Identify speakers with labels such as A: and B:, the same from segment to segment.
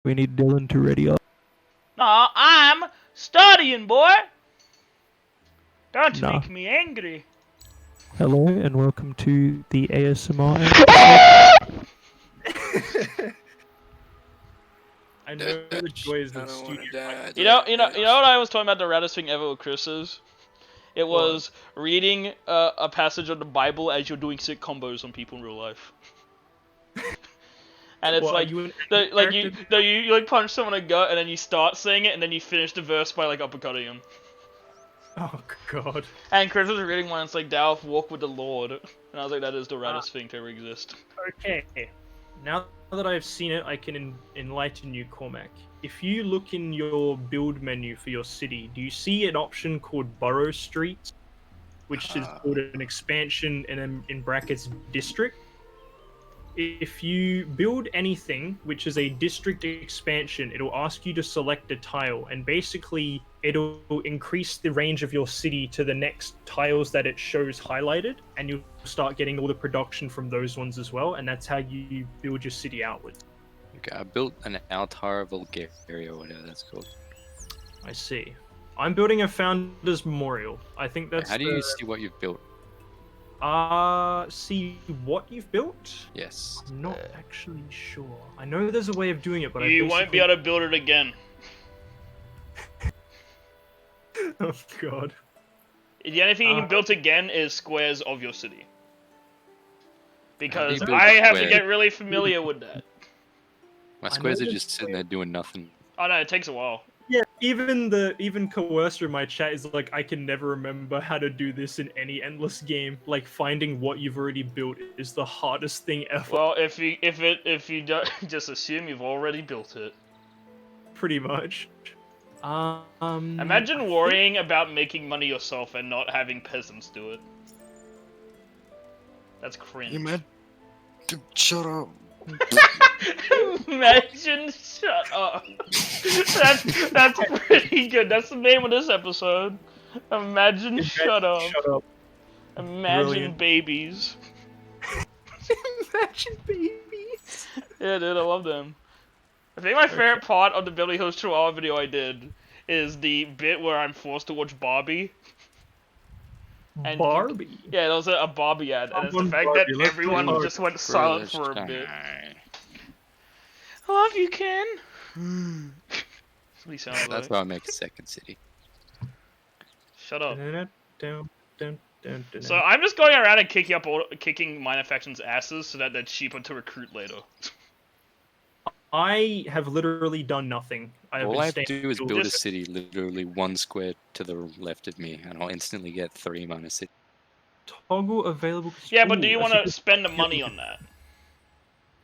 A: We need Dylan to ready up.
B: Nah, I'm studying, boy. Don't
A: Nah.
B: make me angry.
A: Hello and welcome to the ASMR episode.
C: I know the joys of studio.
B: You know what I was talking about the raddest thing ever with Chris is? It was reading a passage of the Bible as you're doing sick combos on people in real life. And it's like, you like punch someone in the gut and then you start saying it and then you finish the verse by like uppercutting him.
C: Oh god.
B: And Chris was reading one, it's like, thou walk with the Lord. And I was like, that is the raddest thing to ever exist.
C: Okay. Now that I've seen it, I can enlighten you, Cormac. If you look in your build menu for your city, do you see an option called Borough Street? Which is called an expansion and then in brackets district. If you build anything which is a district expansion, it'll ask you to select a tile, and basically it'll increase the range of your city to the next tiles that it shows highlighted, and you'll start getting all the production from those ones as well, and that's how you build your city outwards.
D: Okay, I built an Altar Bulgaria or whatever that's called.
C: I see. I'm building a Founders Memorial. I think that's
D: How do you see what you've built?
C: See what you've built?
D: Yes.
C: I'm not actually sure. I know there's a way of doing it, but
B: you won't be able to build it again.
C: Oh god.
B: The only thing you can build again is squares of your city. Because
D: build a
B: I have to
D: square?
B: get really familiar with that.
D: My squares are
C: know
D: just sitting there doing nothing.
B: Oh no, it takes a while.
C: Yeah, even Coercer in my chat is like, I can never remember how to do this in any endless game. Like, finding what you've already built is the hardest thing ever.
B: Well, if you don't just assume you've already built it.
C: Pretty much.
B: Imagine worrying about making money yourself and not having peasants do it. That's cringe.
D: You man, shut up.
B: Imagine, shut up. That's pretty good. That's the name of this episode. Imagine, shut up.
C: Shut up.
B: Imagine
C: Brilliant.
B: babies.
C: Imagine babies.
B: Yeah, dude, I love them. I think my favorite part of the Beverly Hills Chihuahua video I did is the bit where I'm forced to watch Barbie. And
C: Barbie.
B: Yeah, there was a Barbie ad, and it's the fact
C: Barbie,
B: that
C: let's
B: everyone
C: do
B: just went silent for a bit. I love you, Ken. That's what he sounds
D: That's
B: like.
D: why I make a second city.
B: Shut up.
C: Dun.
B: So I'm just going around and kicking minor factions' asses so that they're cheaper to recruit later.
C: I have literally done nothing.
D: All I have to do is build a city literally one square to the left of me, and I'll instantly get 3 minus 6.
C: Toggle available.
B: Yeah, but do you want to spend the money on that?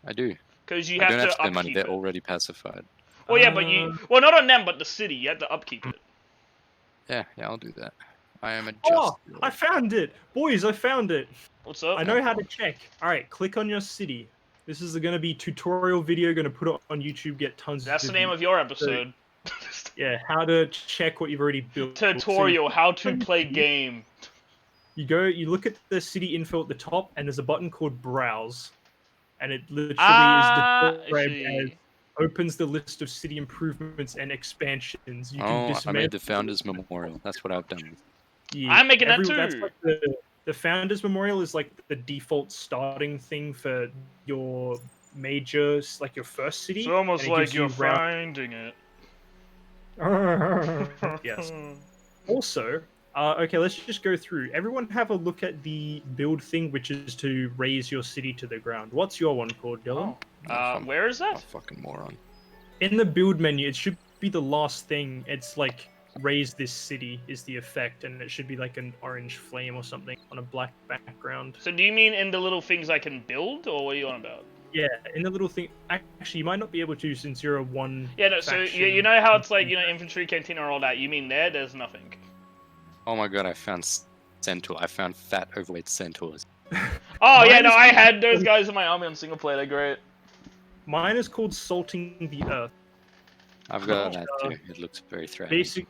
D: I do.
B: Because you
D: I
B: have
D: don't
B: to
D: have to spend money,
B: upkeep
D: they're
B: it.
D: already pacified.
B: Well, yeah, but well, not on them, but the city. You have to upkeep it.
D: Yeah, I'll do that. I am a just
C: Oh,
D: lord.
C: I found it! Boys, I found it!
B: What's up?
C: I know how to check. Alright, click on your city. This is going to be tutorial video, going to put it on YouTube, get tons
B: That's
C: of
B: the name of your episode.
C: Yeah, how to check what you've already built.
B: Tutorial,
C: So
B: how to play game.
C: you look at the city info at the top, and there's a button called Browse. And it literally is described as opens the list of city improvements and expansions. You can
D: I made the Founders Memorial. That's what I've done.
B: Yeah, I'm making that too.
C: That's like the Founders Memorial is like the default starting thing for your major, like your first city.
B: It's almost like you're finding it.
C: Yes. Also, okay, let's just go through. Everyone have a look at the build thing, which is to raise your city to the ground. What's your one called, Dylan?
B: Where is
D: Oh,
B: that?
D: fucking moron.
C: In the build menu, it should be the last thing. It's like raise this city is the effect, and it should be like an orange flame or something on a black background.
B: So do you mean in the little things I can build, or what are you on about?
C: Yeah, in the little thing. Actually, you might not be able to since you're a one.
B: Yeah, no, so you know how it's like, infantry, cantina, all that. You mean there's nothing.
D: Oh my god, I found centaur. I found fat, overweight centaurs.
B: Oh, yeah, no, I had those guys in my army on single player. They're great.
C: Mine is called Salting the Earth.
D: I've got that too. It looks very threatening.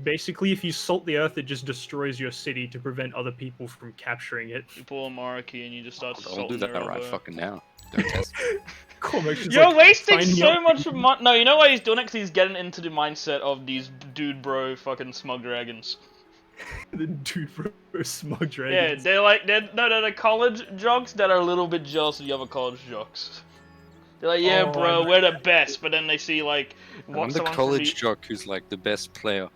C: Basically, if you salt the earth, it just destroys your city to prevent other people from capturing it.
B: You pull a Maraki and you just start
D: I'll
B: salting
D: do that
B: her
D: right
B: over.
D: fucking now. Don't test me.
C: Cormac's just
B: You're
C: like,
B: wasting
C: sign me
B: so
C: up.
B: much money. No, you know why he's doing it? Because he's getting into the mindset of these dude bro fucking smug dragons.
C: The dude for smug
B: Yeah,
C: dragons.
B: they're the college jocks that are a little bit jealous of the other college jocks. They're like, yeah,
C: Oh, I
B: bro,
C: know.
B: we're the best, but then they see like
D: I'm
B: what
D: the
B: someone
D: college
B: from
D: jock who's like the best player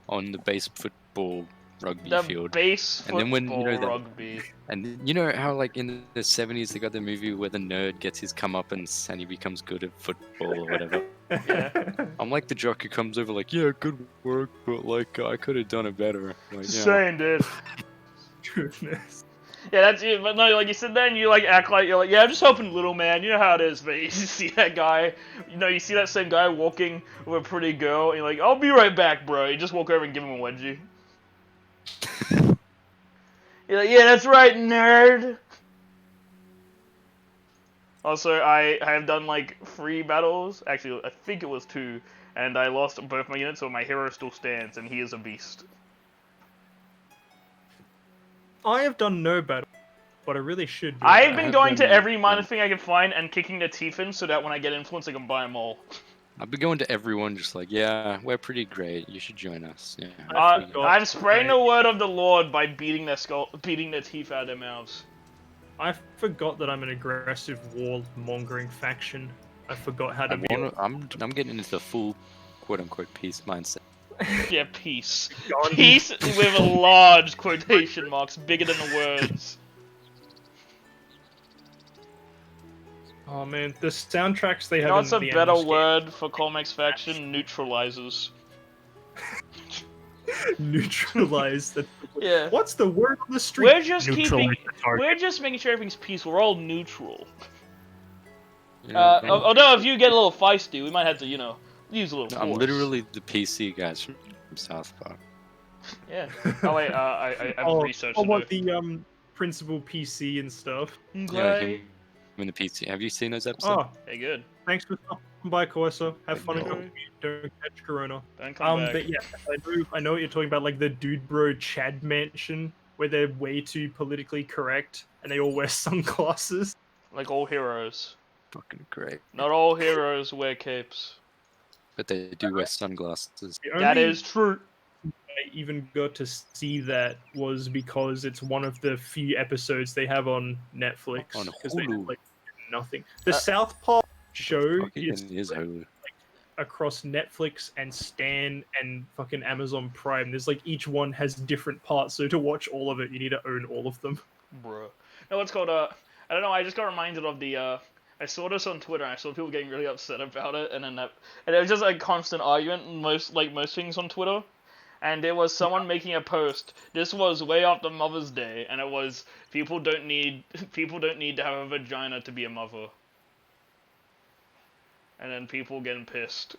D: on the base football rugby
B: the
D: field.
B: base
D: And then when, you
B: football
D: know, that-
B: rugby.
D: And you know how like in the 70s they got the movie where the nerd gets his comeuppance and he becomes good at football or whatever.
B: Yeah.
D: I'm like the jock who comes over like, yeah, good work, but like I could have done it better. Like,
B: Just
D: yeah.
B: saying, dude.
C: Goodness.
B: Yeah, that's it. But no, like you sit there and you like act like you're like, yeah, I'm just helping little man. You know how it is, but you see that guy, you see that same guy walking with a pretty girl, and you're like, I'll be right back, bro. You just walk over and give him a wedgie. You're like, yeah, that's right, nerd. Also, I have done like 3 battles. Actually, I think it was 2, and I lost both my units, so my hero still stands, and he is a beast.
C: I have done no battle, but I really should. Do
B: I've
C: that.
B: been
D: have
B: going to
D: done
B: every minor
D: one.
B: thing I can find and kicking their teeth in, so that when I get influence, I can buy them all.
D: I've been going to everyone just like, yeah, we're pretty great. You should join us. Yeah.
C: I forgot.
B: I'm spreading the word of the Lord by beating their teeth out of their mouths.
C: I forgot that I'm an aggressive war-mongering faction. I forgot how to be.
D: I'm getting into the full quote-unquote peace mindset.
B: Yeah, peace.
C: Gandhi.
B: Peace with large quotation marks, bigger than the words.
C: Oh man, the soundtracks they
B: You
C: have.
B: know what's a
C: in the
B: better
C: Animal
B: word for Cormac's faction? Neutralizers.
C: Neutralize the.
B: Yeah.
C: What's the word on the street?
B: We're just
C: Neutralize
B: keeping.
C: the target.
B: We're just making sure everything's peaceful. We're all neutral.
D: Yeah,
B: Although if you get a little feisty, we might have to, use a little force.
D: I'm literally the PC guys from South Park.
B: Yeah. Oh wait, I've
C: Oh,
B: researched
C: I
B: it.
C: want the principal PC and stuff.
D: Yeah, him in the PC. Have you seen those episodes?
C: Oh,
B: Hey, good.
C: thanks for stopping by, Corso. Have fun and
D: No.
C: hope you don't catch corona.
B: Don't come back.
C: But yeah, I know what you're talking about, like the dude bro Chad mansion, where they're way too politically correct and they all wear sunglasses.
B: Like all heroes.
D: Fucking great.
B: Not all heroes wear capes.
D: But they do wear sunglasses.
C: The
B: That
C: only
B: is true.
C: I even got to see that was because it's one of the few episodes they have on Netflix.
D: On
C: 'cause they have,
D: Hulu.
C: like nothing. The South Park show
D: Fucking
C: is
D: is Hulu.
C: across Netflix and Stan and fucking Amazon Prime. There's like each one has different parts, so to watch all of it, you need to own all of them.
B: Bruh. No, what's called, I don't know, I just got reminded of the, I saw this on Twitter, and I saw people getting really upset about it, and then and it was just a constant argument, most things on Twitter. And there was someone making a post. This was way after Mother's Day, and it was people don't need to have a vagina to be a mother. And then people getting pissed.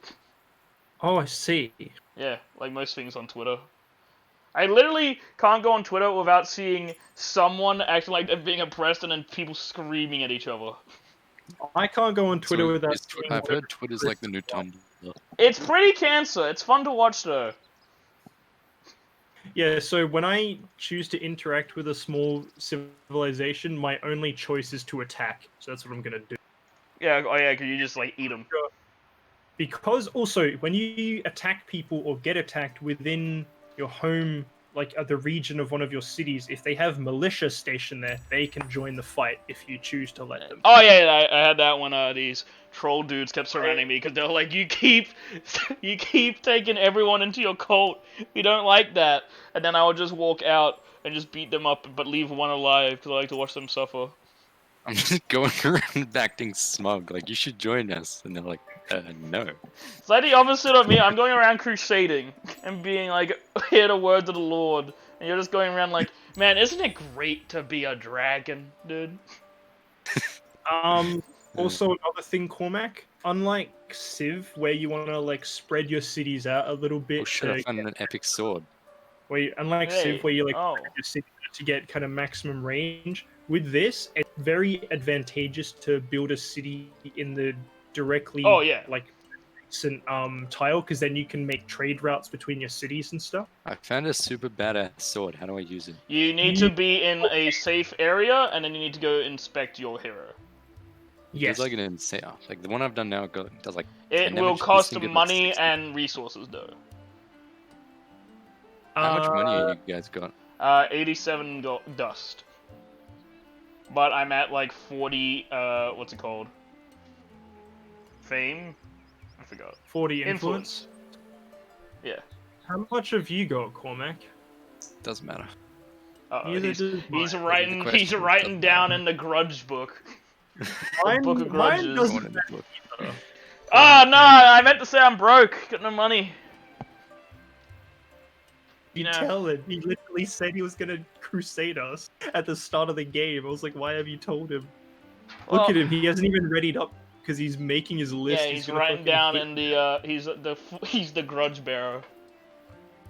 C: Oh, I see.
B: Yeah, like most things on Twitter. I literally can't go on Twitter without seeing someone acting like they're being oppressed and then people screaming at each other.
C: I can't go on Twitter
D: So
C: without.
D: I've heard Twitter's like the new Tumblr.
B: It's pretty cancer. It's fun to watch though.
C: Yeah, so when I choose to interact with a small civilization, my only choice is to attack. So that's what I'm gonna do.
B: Yeah, oh yeah, because you just like eat them.
C: Because also, when you attack people or get attacked within your home, like the region of one of your cities, if they have militia stationed there, they can join the fight if you choose to let them.
B: Oh yeah, I had that when these troll dudes kept surrounding me because they're like, you keep taking everyone into your cult. We don't like that. And then I would just walk out and just beat them up, but leave one alive because I like to watch them suffer.
D: I'm just going around acting smug, like you should join us, and they're like, no.
B: It's like the opposite of me. I'm going around crusading and being like, hear the words of the Lord. And you're just going around like, man, isn't it great to be a dragon, dude?
C: Also, another thing, Cormac, unlike Civ, where you want to like spread your cities out a little bit,
D: Oh shit, I found an epic sword.
C: unlike
B: Hey,
C: Civ, where you like
B: oh.
C: spread your city to get kind of maximum range. With this, it's very advantageous to build a city in the directly
B: Oh, yeah.
C: like adjacent tile, because then you can make trade routes between your cities and stuff.
D: I found a super badass sword. How do I use it?
B: You need to be in a safe area, and then you need to go inspect your hero.
C: Yes.
D: It's like an insane. Like the one I've done now does like.
B: It
D: 10
B: will
D: damage. This
B: cost
D: thing did, like,
B: money
D: 60.
B: and resources though.
D: How much money have you guys got?
B: 87 dust. But I'm at like 40. What's it called? Fame. I forgot.
C: 40 influence.
B: Yeah.
C: How much have you got, Cormac?
D: Doesn't matter.
C: Neither
B: He's
C: does
B: he's
C: mine.
B: writing
D: question
B: he's
D: is,
B: writing
D: doesn't
B: down
D: matter.
B: in the grudge book.
C: Mine,
B: Book of
C: mine
B: Grudges.
C: doesn't
D: Going in the book.
C: matter.
B: Oh no! I meant to say I'm broke. Got no money.
C: You
B: know.
C: tell him. He literally said he was gonna crusade us at the start of the game. I was like, why have you told him? Look
B: Well,
C: at him. He hasn't even readied up because he's making his list.
B: Yeah, he's
C: gonna
B: writing
C: fucking
B: down
C: hit-
B: in the he's the grudge bearer.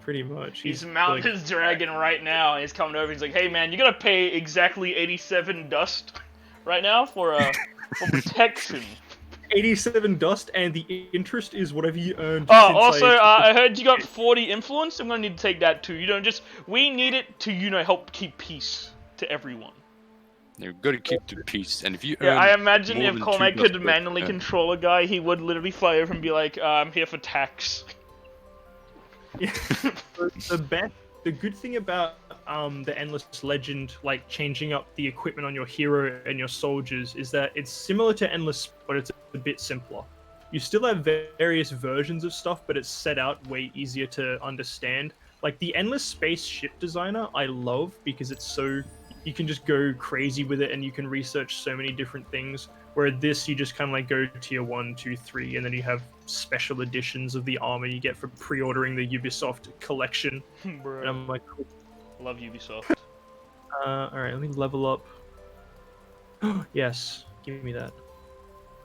C: Pretty much.
B: He's mounting
C: like,
B: his dragon right now. And he's coming over. He's like, "Hey man, you gotta pay exactly 87 dust right now for protection."
C: 87 dust, and the interest is whatever you earned.
B: Oh,
C: since
B: also,
C: I
B: I heard you got 40 influence. I'm gonna need to take that too. We need it to help keep peace to everyone.
D: You've got to keep the peace, and if you
B: Yeah,
D: earn
B: I imagine
D: more
B: if
D: than
B: Cormac
D: 2 dust
B: could
D: per
B: manually
D: turn-
B: control a guy, he would literally fly over and be like, "I'm here for tax."
C: The good thing about the Endless Legend, like changing up the equipment on your hero and your soldiers, is that it's similar to Endless, but it's a bit simpler. You still have various versions of stuff, but it's set out way easier to understand. Like the Endless Space Ship Designer, I love because it's so you can just go crazy with it and you can research so many different things. Where this, you just kind of like go tier 1, 2, 3, and then you have special editions of the armor you get for pre-ordering the Ubisoft collection. And
B: Bro,
C: I'm like, cool.
B: love Ubisoft.
C: Alright, let me level up. Yes, give me that.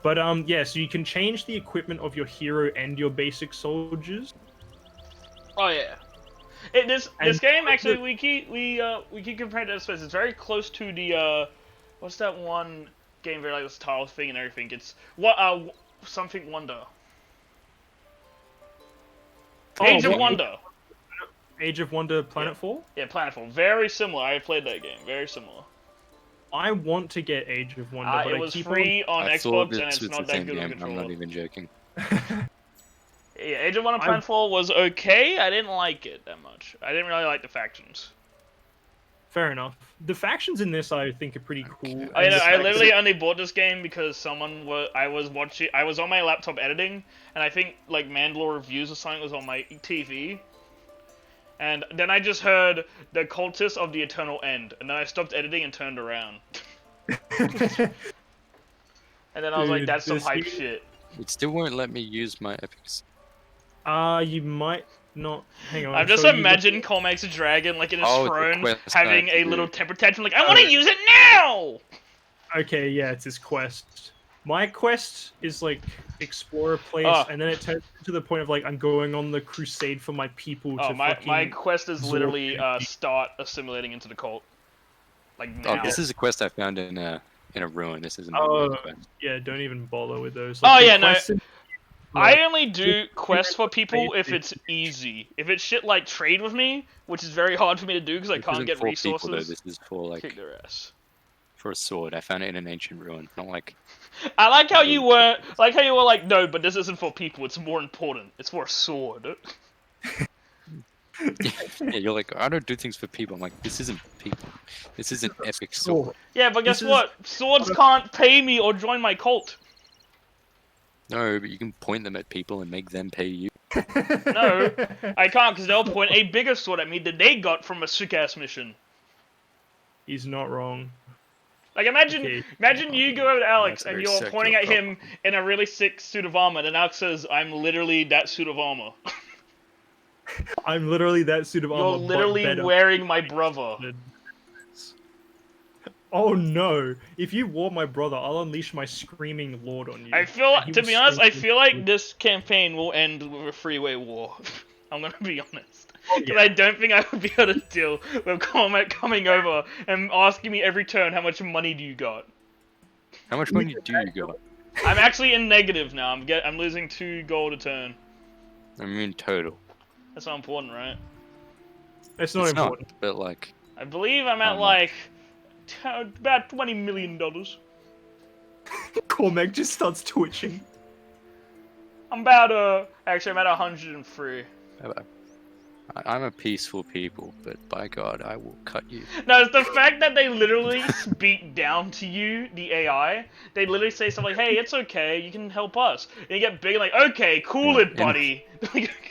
C: But yeah, so you can change the equipment of your hero and your basic soldiers.
B: Oh yeah. This
C: And-
B: game actually we keep comparing to Space. It's very close to the what's that one game where like this tile thing and everything. It's something Wonder. Age of
C: what-
B: Wonder.
C: Age of Wonder Planetfall?
B: Yeah, Planetfall. Very similar. I played that game. Very similar.
C: I want to get Age of Wonder, but
B: It
C: I
B: was
C: keep
B: free on
D: I thought
B: Xbox and
D: this
B: it's
D: was
B: not
D: the
B: that
D: same
B: good on
D: game. I'm
B: controller.
D: not even joking.
B: Yeah, Age of Wonder
C: I-
B: Planetfall was okay. I didn't like it that much. I didn't really like the factions.
C: Fair enough. The factions in this, I think, are pretty cool.
D: Okay.
C: and
B: I
C: the fact
B: literally
C: that-
B: only bought this game because I was on my laptop editing, and I think like Mandalore reviews or something was on my TV, and then I just heard the Cultists of the Eternal End, and then I stopped editing and turned around, and then I was like,
C: Dude,
B: that's some
C: this
B: hype
C: game-
B: shit.
D: It still won't let me use my epics.
C: You might not. Hang on.
B: I'm just
C: so you
B: imagine Colmac's dragon like in his
D: Oh, it's a
B: throne
D: quest
B: having
D: I have
B: a
D: to
B: little
D: do.
B: temper tantrum like, I want to use it now!
C: Okay, yeah, it's his quest. My quest is like explore a place,
B: Oh.
C: and then it turns to the point of like I'm going on the crusade for my people
B: Oh,
C: to
B: my
C: fucking.
B: quest is
C: absorb
B: literally
C: energy.
B: start assimilating into the cult. Like
D: Oh,
B: now.
D: this is a quest I found in a ruin. This isn't.
C: Oh,
D: a real quest.
C: Yeah, don't even bother with those.
B: Oh,
C: the
B: yeah, no,
C: quests in-
B: I only do
C: just
B: quests for people
C: basic
B: if it's easy. If it's shit like trade with me, which is very hard for me to do because I
D: This
B: can't
D: isn't
B: get
D: for people, though.
B: resources,
D: This is for like
B: kick their ass.
D: for a sword. I found it in an ancient ruin. Not like
B: I like how you were like, no, but this isn't for people. It's more important. It's for a sword.
D: yeah. You're like I don't do things for people. I'm like this isn't people. This is an epic sword.
B: Yeah, but guess
C: This is-
B: what? Swords can't pay me or join my cult.
D: No, but you can point them at people and make them pay you.
B: No, I can't because they'll point a bigger sword at me that they got from a sick ass mission.
C: He's not wrong.
B: Like imagine
C: Okay.
B: you go over to Alex
D: That's a
B: and
D: very
B: you're
D: circular
B: pointing at him
D: problem.
B: in a really sick suit of armor, and Alex says, "I'm literally that suit of armor."
C: I'm literally that suit of armor.
B: You're
C: but
B: literally
C: better.
B: wearing my brother.
C: Oh no! If you wore my brother, I'll unleash my screaming lord on you.
B: I feel,
C: and he
B: to
C: will
B: be honest, I
C: scream
B: feel like
C: with-
B: this campaign will end with a freeway war. I'm gonna be honest. Because
C: yeah.
B: I don't think I would be able to deal with Cormac coming over and asking me every turn how much money do you got.
D: How much money do you got?
B: I'm actually in negative now. I'm losing 2 gold a turn.
D: I mean total.
B: That's not important, right?
C: It's not
D: It's
C: important.
D: not, but like
B: I believe I'm at
D: How
B: like about $20 million.
C: Cormac just starts twitching.
B: I'm about actually I'm at 103.
D: I'm a peaceful people, but by God, I will cut you.
B: No, it's the fact that they literally speak down to you, the AI. They literally say stuff like, "Hey, it's okay, you can help us." And you get big, like, "Okay, cool
D: Yeah,
B: it, buddy."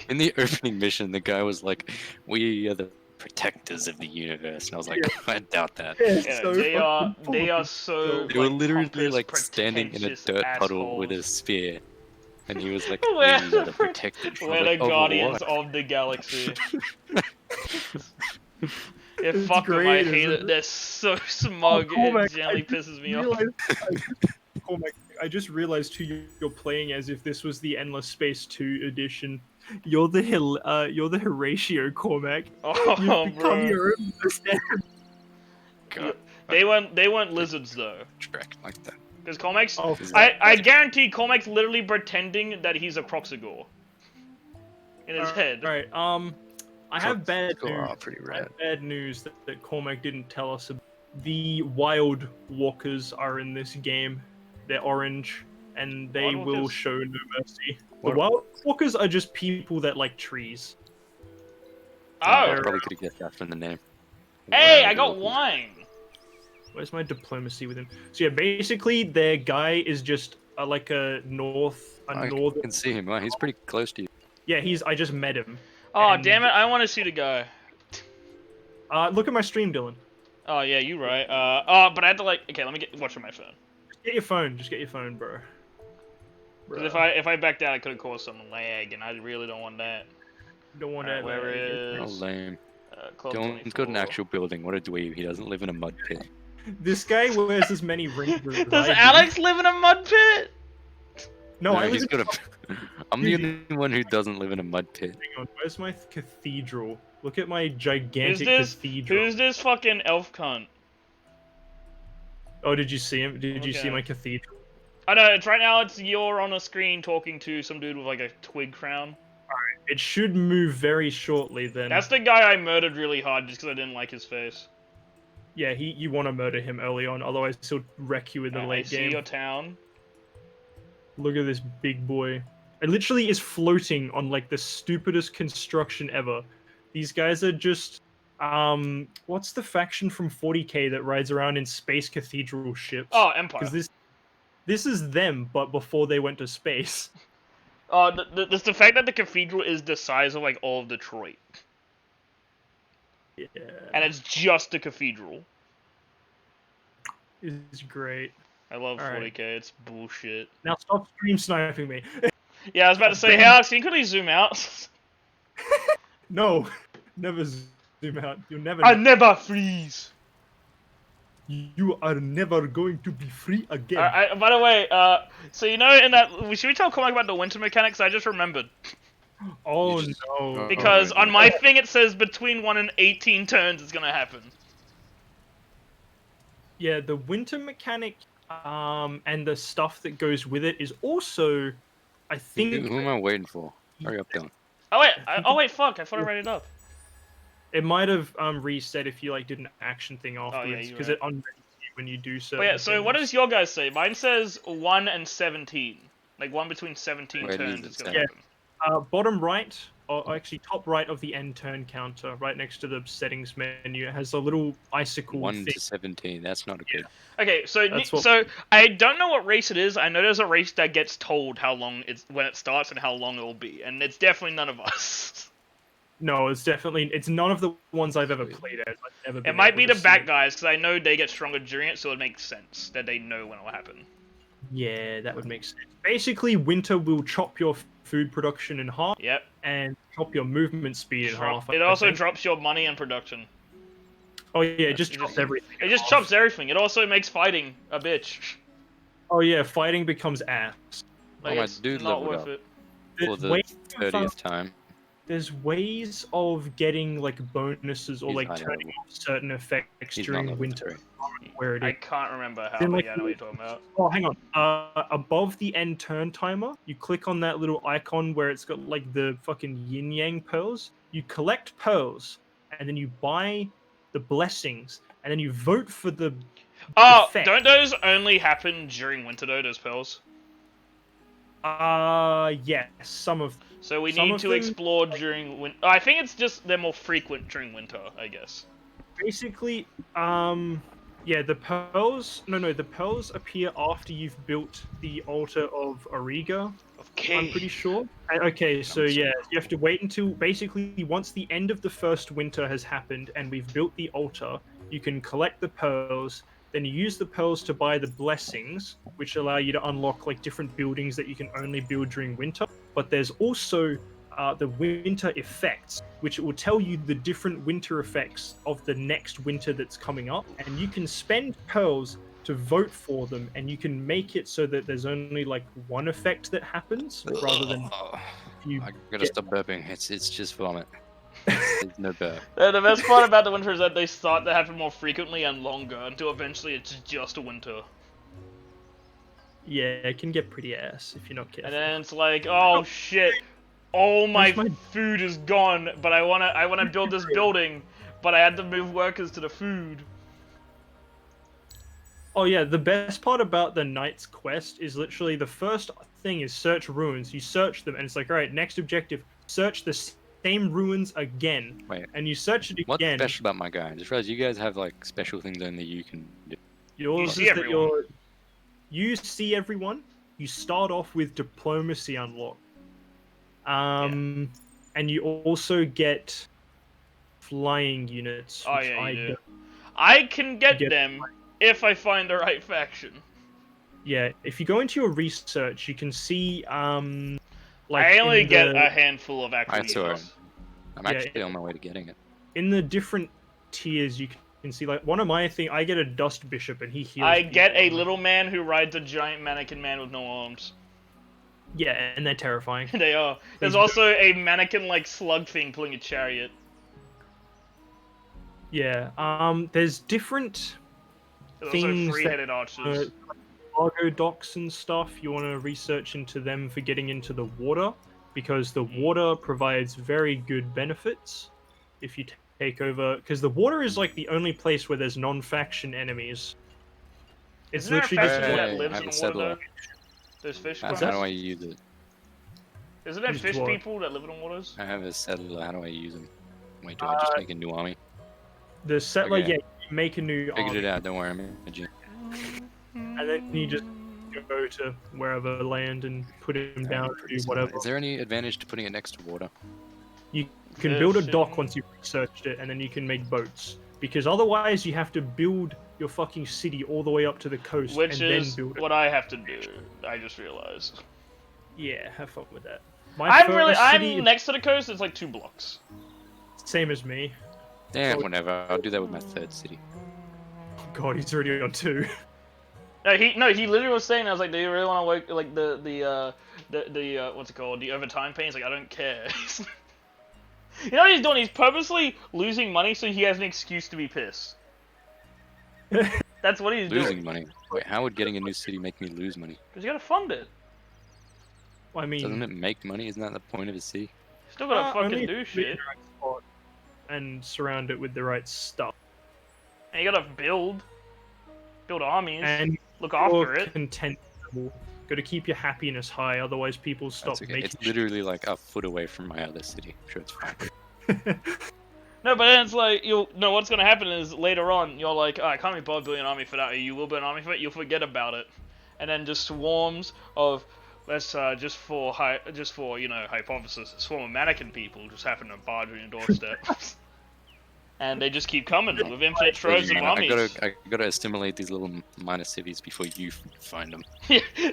D: In the opening mission, the guy was like, "We are the protectors of the universe," and I was like, "I doubt that."
B: Yeah, they are so.
D: They were
B: like,
D: literally
B: pompous,
D: like standing in a
B: pretentious
D: dirt puddle with a
B: assholes.
D: spear, and he was like,
B: We're
D: "We are the protectors." I was
B: We're the
D: like, "Of
B: guardians
D: what?"
B: of the galaxy. Yeah,
C: It's
B: fuck them, I
C: great,
B: hate
C: isn't
B: it.
C: it?
B: They're so smug,
C: Cormac,
B: it generally
C: I just
B: pisses me off.
C: Cormac, I just realized who you're playing as if this was the Endless Space 2 edition. You're the Horatio, Cormac.
B: Oh,
C: You've become
B: bro.
C: your own person.
D: God,
B: They weren't lizards, though.
D: Shrek like that.
B: Because Cormac's...
C: Oh,
B: I guarantee Cormac's literally pretending that he's a Croxagore. In his head.
C: Alright, I have bad
D: Go
C: news.
D: are pretty
C: I
D: rad.
C: have bad news that Cormac didn't tell us about. The Wild Walkers are in this game. They're orange, and they
B: Wild
C: will
B: Walkers?
C: show no mercy.
D: What-
C: The Wild Walkers are just people that like trees.
D: I
B: Oh!
D: probably could have guessed that from the name.
B: Hey,
D: Wow,
B: I got
D: Walkers.
B: wine!
C: Where's my diplomacy with him? So yeah, basically their guy is just like a
D: I
C: northern.
D: can see him. Wow, he's pretty close to you.
C: Yeah, I just met him.
B: Oh,
C: And-
B: damn it, I want to see the guy.
C: Look at my stream, Dylan.
B: Oh, yeah, you right. But I had to, like... Okay, let me watch on my phone.
C: Get your phone. Just get your phone, bro.
B: Because
C: Bruh.
B: if I backed out, I could have caused some lag, and I really don't want that.
C: Don't want
B: Alright,
C: that.
B: where
D: Oh,
B: is...
D: lame.
B: Club
D: Dylan's got an
B: 24.
D: actual building. What a dweeb. He doesn't live in a mud pit.
C: This guy wears as many rings as
B: Does
C: I do.
B: Alex live in a mud pit?
C: No, I live
D: he's
C: in...
D: got a. I'm the only one who doesn't live in a mud pit.
C: Hang on, where's my cathedral? Look at my gigantic
B: Who's
C: cathedral.
B: Who's this fucking elf cunt?
C: Oh, did you see him? Did you see
B: Okay.
C: my cathedral?
B: I know, it's right now you're on a screen talking to some dude with like a twig crown.
C: It should move very shortly then.
B: That's the guy I murdered really hard just because I didn't like his face.
C: Yeah, you want to murder him early on, otherwise he'll wreck you in the
B: I
C: late
B: see
C: game.
B: your town.
C: Look at this big boy. It literally is floating on like the stupidest construction ever. These guys are just what's the faction from 40k that rides around in space cathedral ships?
B: Oh, Empire.
C: Because this is them, but before they went to space.
B: The fact that the cathedral is the size of like all of Detroit,
C: Yeah,
B: and it's just a cathedral.
C: it's great.
B: I love
C: Alright.
B: 40k. It's bullshit.
C: Now stop stream sniping me.
B: Yeah, I was about to say, hey Alex, can you quickly zoom out?
C: No, never zoom out. You'll never.
B: I never freeze.
C: You are never going to be free again.
B: By the way, so you know in that, should we tell Cormac about the winter mechanics? I just remembered.
C: Oh
D: You just-
C: no.
B: Because
D: wait,
B: on
D: wait.
B: my thing it says between 1 and 18 turns it's gonna happen.
C: Yeah, the winter mechanic, and the stuff that goes with it is also, I think,
D: Who am I waiting for? Hurry up, Dylan.
B: Oh wait, fuck! I thought I read it up.
C: it might have reset if you like did an action thing afterwards
B: you're
C: because
B: right.
C: it unreads you when you do so.
B: But yeah, so what does your guys say? Mine says 1 and 17. Like 1 between 17
D: Where does
B: turns
D: it
B: it's gonna
D: say?
B: happen.
C: Bottom right, or actually top right of the end turn counter, right next to the settings menu, it has a little icicle
D: 1
C: thing.
D: to 17. That's not a good.
B: Okay, so
C: That's what-
B: so I don't know what race it is. I know there's a race that gets told how long it's when it starts and how long it will be, and it's definitely none of us.
C: No, it's none of the ones I've ever played as. I've never
B: It
C: been
B: might
C: able
B: be
C: to
B: the
C: see
B: back
C: it.
B: guys because I know they get stronger during it, so it makes sense that they know when it will happen.
C: Yeah, that would make sense. Basically, winter will chop your food production in half
B: Yep.
C: and chop your movement speed in half.
B: It
C: I
B: also
C: think.
B: drops your money and production.
C: Oh yeah, it just
B: It
C: chops
B: just-
C: everything.
B: It
C: in
B: just
C: half.
B: chops everything. It also makes fighting a bitch.
C: Oh yeah, fighting becomes ass.
B: Like,
D: Oh, my
B: it's
D: dude
B: not
D: leveled
B: worth
D: up.
B: it.
D: For
C: There's
D: the
C: ways,
D: 30th time.
C: there's ways of getting like bonuses or
D: He's
C: like
D: high
C: turning
D: level.
C: off certain effects
D: He's not
C: during
D: level
C: winter.
D: 3.
C: Where it
B: I
C: is.
B: can't remember how,
C: Then,
B: but
C: like,
B: yeah, I know what you're talking about.
C: Oh, hang on. Above the end turn timer, you click on that little icon where it's got like the fucking yin yang pearls. You collect pearls, and then you buy the blessings, and then you vote for the
B: Oh,
C: effect.
B: don't those only happen during winter though, those pearls?
C: Yes, some of
B: So we
C: Some
B: need
C: of
B: to
C: them-
B: explore during winter. I think it's just they're more frequent during winter, I guess.
C: basically, yeah, the pearls. No, the pearls appear after you've built the altar of Auriga.
B: Okay.
C: I'm pretty sure. Okay, so yeah, you have to wait until basically once the end of the first winter has happened and we've built the altar, you can collect the pearls. Then you use the pearls to buy the blessings, which allow you to unlock like different buildings that you can only build during winter. But there's also the winter effects, which will tell you the different winter effects of the next winter that's coming up, and you can spend pearls to vote for them, and you can make it so that there's only like one effect that happens rather than you.
D: I gotta
C: get-
D: stop burping. It's just vomit. There's no burp.
B: The best part about the winter is that they start to happen more frequently and longer until eventually it's just a winter.
C: Yeah, it can get pretty ass if you're not careful.
B: And then it's like, oh shit, all my
C: Where's my-
B: food is gone, but I wanna build this building, but I had to move workers to the food.
C: Oh yeah, the best part about the Knight's Quest is literally the first thing is search ruins. You search them, and it's like, all right, next objective, search the same ruins again.
D: Wait.
C: And you search it
D: What's
C: again.
D: special about my guy? I just realized you guys have like special things only you can do.
C: Yours
B: see
C: is that
B: everyone.
C: you see everyone. You start off with diplomacy unlocked. And you also get flying units.
B: Oh
C: which
B: yeah,
C: I
B: you do.
C: don't-
B: I can get
C: Get-
B: them if I find the right faction.
C: Yeah, if you go into your research, you can see like
B: I only
C: in
B: get
C: the-
B: a handful of actual
D: I saw
B: units.
D: it. I'm
C: Yeah,
D: actually on my way to getting it.
C: in the different tiers you can see like one of my thing. I get a dust bishop and he heals.
B: I get a
C: people.
B: little man who rides a giant mannequin man with no arms.
C: Yeah, and they're terrifying.
B: They are. There's
C: He's
B: also a mannequin-like slug thing pulling a chariot.
C: Yeah. There's different
B: There's
C: Things
B: also
C: that,
B: three-headed archers.
C: cargo docks and stuff. You want to research into them for getting into the water because the water provides very good benefits if you take over. Because the water is like the only place where there's non-faction enemies. It's
B: Isn't there a
C: literally just
B: faction
D: Hey,
B: that
D: I
B: lives
D: have
B: in
D: a
B: water
D: settler.
B: though? There's fish.
D: How
B: classes?
D: do I use it?
B: Isn't there
C: Use
B: fish
C: what?
B: people that live in waters?
D: I have a settler. How do I use them? Wait, do I just make a new army?
C: the settler.
D: Okay.
C: Yeah, you make a new
D: Figured
C: army,
D: it out. Don't worry, I'm imaging.
C: and then you just go to wherever land and put him down to do whatever.
D: Is there any advantage to putting it next to water?
C: You can build a
B: Fishing.
C: dock once you've researched it, and then you can make boats. Because otherwise, you have to build your fucking city all the way up to the coast
B: Which
C: and
B: is
C: then build it.
B: what I have to do. I just realized.
C: Yeah, have fun with that. My
B: I'm
C: city,
B: next to the coast. It's like 2 blocks.
C: same as me.
D: Damn,
C: So-
D: whatever. I'll do that with my third city.
C: Oh god, he's already on 2.
B: He literally was saying, I was like, do you really want to work like the what's it called, the overtime pay? He's like, I don't care. You know what he's doing? He's purposely losing money so he has an excuse to be pissed. That's what he's
D: Losing
B: doing.
D: money. Wait, how would getting a new city make me lose money?
B: Because you gotta fund it.
C: I mean,
D: Doesn't it make money? Isn't that the point of a city?
B: Still gotta
C: only
B: fucking
C: if
B: do
C: you put it in
B: shit.
C: the right spot and surround it with the right stuff.
B: And you gotta build armies,
C: And
B: look
C: your
B: after it.
C: content level. Got to keep your happiness high, otherwise people stop
D: That's okay.
C: making.
D: It's literally like a foot away from my other city. I'm sure it's fine.
B: No, but then it's like what's gonna happen is later on you're like, oh, I can't be bothered building an army for that. Or you will build an army for it. You'll forget about it, and then just swarms of let's just for hypothesis, a swarm of mannequin people just happen to barge on your doorstep, and they just keep coming with infinite troves of
D: I
B: armies.
D: gotta assimilate these little minor cities before you find them.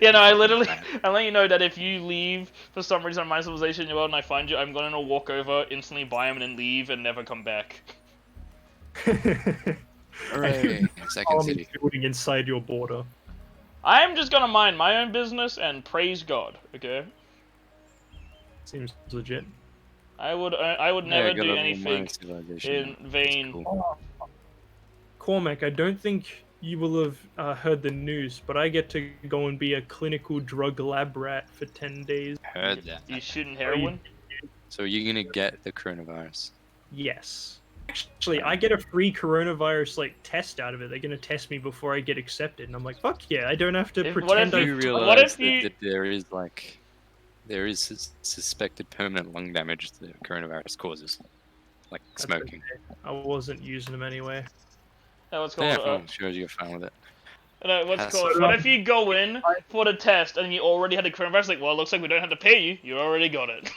B: Yeah, no, I let you know that if you leave for some reason on my civilization in your world and I find you, I'm gonna walk over, instantly buy them, and then leave and never come back.
D: Hooray! Second
C: Army
D: city.
C: building inside your border.
B: I'm just gonna mind my own business and praise God. Okay,
C: Seems legit.
B: I would never do anything
D: civilization.
B: in vain.
D: Cool.
C: Cormac, I don't think you will have heard the news, but I get to go and be a clinical drug lab rat for 10 days.
D: Heard that.
B: You shooting heroin?
D: So you're gonna get the coronavirus.
C: Yes. actually, I get a free coronavirus like test out of it. They're gonna test me before I get accepted, and I'm like, fuck yeah, I don't have to
B: What
C: pretend.
B: if
D: You
B: What
D: realize
B: if you-
D: that there is suspected permanent lung damage the coronavirus causes, like
C: That's
D: smoking.
C: I wasn't using them anyway.
B: what's
D: Yeah,
B: called?
D: well, shows you're fine with it.
B: What's
D: Has-
B: called? What if you go in for the test and you already had the coronavirus? Like, well, it looks like we don't have to pay you. You already got it.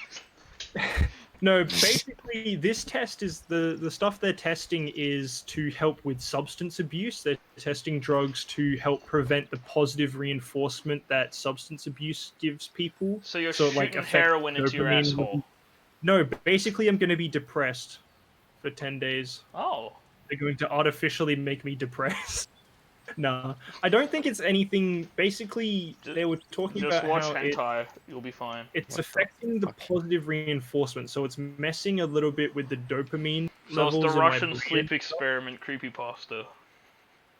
C: No, basically, this test is the stuff they're testing is to help with substance abuse. They're testing drugs to help prevent the positive reinforcement that substance abuse gives people.
B: So you're
C: So, like,
B: shooting
C: affect
B: heroin into your
C: dopamine
B: asshole.
C: No, basically, I'm going to be depressed for 10 days.
B: Oh.
C: They're going to artificially make me depressed. Nah, I don't think it's anything. Basically, they were talking
B: Just
C: about
B: watch
C: how
B: hentai. You'll be fine.
C: it's
D: What the
C: affecting the
D: fuck?
C: positive reinforcement, so it's messing a little bit with the dopamine
B: So it's
C: levels
B: the
C: in my
B: Russian
C: brain.
B: sleep experiment creepypasta.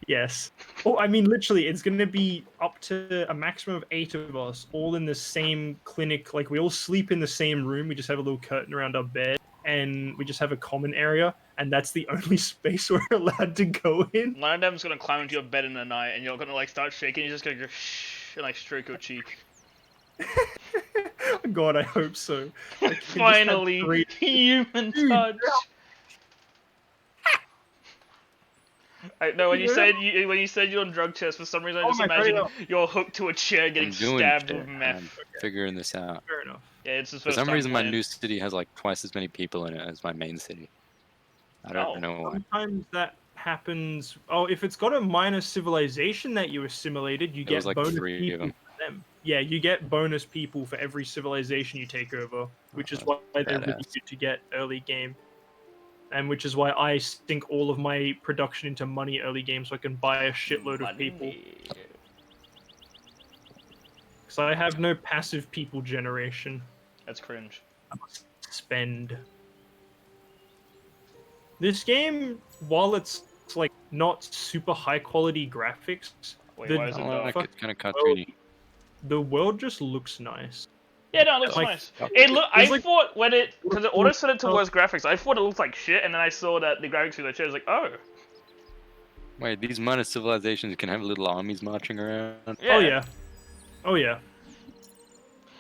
C: Yes. Oh, I mean, literally, it's going to be up to a maximum of 8 of us, all in the same clinic. Like, we all sleep in the same room. We just have a little curtain around our bed, and we just have a common area, and that's the only space we're allowed to go in.
B: One of them's gonna climb into your bed in the night, and you're gonna like start shaking. You're just gonna go shh and like stroke your cheek.
C: God, I hope so. Like, we just had
B: Finally,
C: 3
B: human
C: Dude,
B: touch. I know when you
C: Yeah.
B: said you're on drug test, for some reason I
C: Oh
B: just
C: my God,
B: imagine
C: yeah.
B: you're hooked to a chair
D: I'm
B: getting
D: doing
B: stabbed
D: shit.
B: with
D: I'm
B: meth.
D: figuring this out.
C: Fair enough.
B: Yeah, it's his
D: For
B: first
D: some
B: time
D: reason, my
B: playing.
D: new city has like twice as many people in it as my main city. I don't
B: Oh.
D: know why.
C: Sometimes that happens. Oh, if it's got a minor civilization that you assimilated, you
D: There was
C: get
D: like
C: bonus
D: 3 of
C: people
D: them.
C: for them. Yeah, you get bonus people for every civilization you take over, which is
D: that's
C: why they're really
D: badass.
C: good to get early game. And which is why I sink all of my production into money early game so I can buy a shitload of people.
B: Money.
C: Because I have no passive people generation.
B: That's cringe.
C: I must spend. This game, while it's like not super high quality graphics,
B: Wait,
C: The-
B: why is
D: I
B: it
D: don't
B: dark?
D: like it. Kind of cartoony.
C: the world just looks nice.
B: Yeah, no, it looks
C: Like-
B: nice. It look. I
C: It's like-
B: thought when it because it auto set it to
C: Oh.
B: worst graphics. I thought it looked like shit, and then I saw that the graphics were like shit. I was like, oh,
D: Wait, these minor civilizations can have little armies marching around.
B: yeah.
C: Oh yeah. Oh yeah.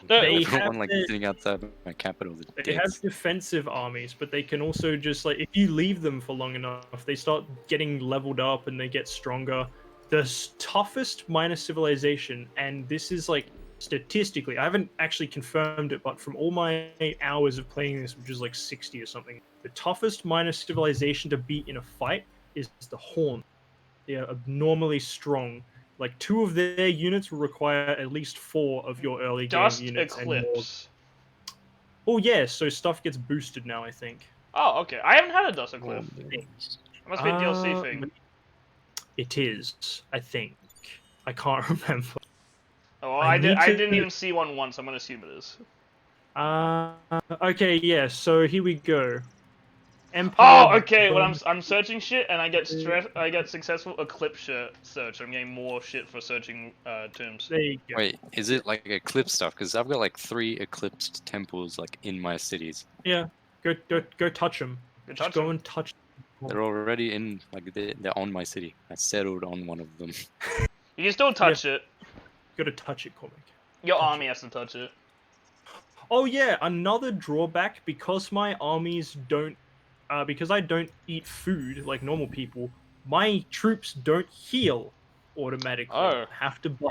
B: No,
C: They
D: I don't
C: have
D: want like
C: the-
D: sitting outside my capital. with
C: They have
D: dicks.
C: defensive armies, but they can also just like if you leave them for long enough, they start getting leveled up and they get stronger. The toughest minor civilization, and this is like statistically, I haven't actually confirmed it, but from all my hours of playing this, which is like 60 or something, the toughest minor civilization to beat in a fight is the Horn. They are abnormally strong. Like 2 of their units will require at least 4 of your early game
B: Dust
C: units. And more.
B: Eclipse.
C: Oh yeah, so stuff gets boosted now, I think.
B: Oh, okay. I haven't had a Dust Eclipse.
D: Well,
B: It must be a DLC
C: Uh,
B: thing.
C: It is, I think. I can't remember.
B: Oh,
C: I
B: I
C: need to-
B: didn't even see one once. I'm gonna assume it is.
C: Okay, yeah. So here we go. Empire.
B: Oh, okay. When
C: Burn-
B: I'm searching shit and I get successful Eclipse search. I'm getting more shit for searching terms.
C: There you go.
D: Wait, is it like eclipse stuff? Because I've got like 3 eclipsed temples like in my cities.
C: Yeah. Go touch them.
B: Good
C: Just
B: touch.
C: go and touch.
D: They're already in like they're on my city. I settled on one of them.
B: You can still touch it.
C: Go to touch it, comic.
B: Your
C: Touch
B: army has to touch it.
C: Oh yeah, another drawback because my armies don't, because I don't eat food like normal people. My troops don't heal automatically.
B: Oh.
C: I have to buy.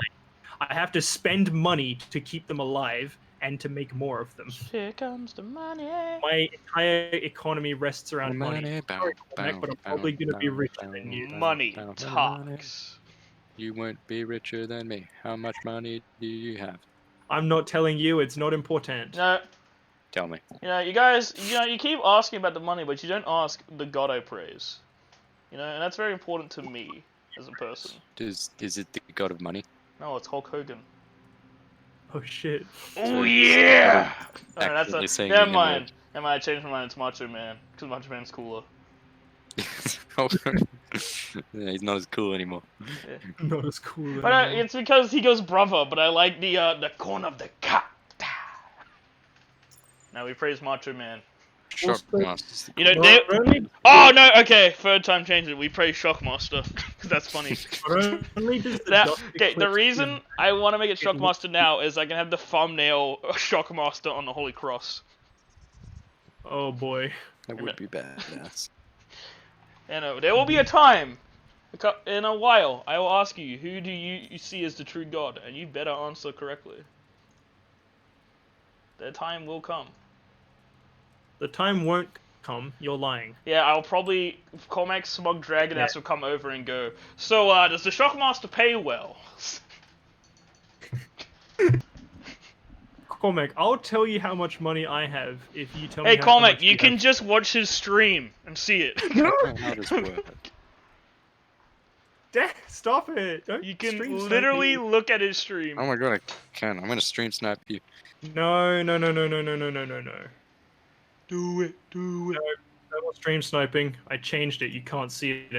C: I have to spend money to keep them alive and to make more of them.
B: Here comes the money.
C: My entire economy rests around money. Sorry, Cormac, but I'm probably gonna be richer than you.
B: Money talks.
D: You won't be richer than me. How much money do you have?
C: I'm not telling you. It's not important.
B: No,
D: Tell me.
B: you guys, you keep asking about the money, but you don't ask the god I praise. And that's very important to me as a person.
D: Is it the god of money?
B: No, it's Hulk Hogan.
C: Oh shit.
B: Oh yeah! No,
D: Accurately saying
B: never
D: the
B: mind.
D: N-word.
B: Never mind. I changed my mind. It's Macho Man because Macho Man's cooler.
D: Yeah, he's not as cool anymore.
C: Not as cool.
B: But
C: anymore.
B: it's because he goes brother. But I like the corn of the cat. Now we praise Macho Man.
D: Shockmaster's the
B: You know,
D: cool-
B: they-
C: But only,
B: Oh no, okay, third time changing. We praise Shockmaster. That's funny.
C: but only does the
B: That,
C: dust
B: okay, the
C: eclipse
B: reason
C: even-
B: I want to make it
C: it looks-
B: Shockmaster now is I can have the thumbnail Shockmaster on the Holy Cross.
C: Oh boy.
D: That would be badass.
B: You know, there will be a time, in a while, I will ask you, who do you see as the true God? And you better answer correctly. The time will come.
C: The time won't come. You're lying.
B: Yeah, I'll probably, Cormac Smug Dragon
C: Yeah.
B: will come over and go, so, does the Shockmaster pay well?
C: Cormac, I'll tell you how much money I have if you tell
B: Hey,
C: me how
B: Cormac,
C: much
B: you can
C: have.
B: just watch his stream and see it.
D: How does it work?
C: Stop it! Don't
B: You can
C: stream snipe
B: literally
C: me.
B: look at his stream.
D: Oh my god, I can. I'm gonna stream snipe you.
C: No.
B: Do it,
C: No more stream sniping. I changed it. You can't see it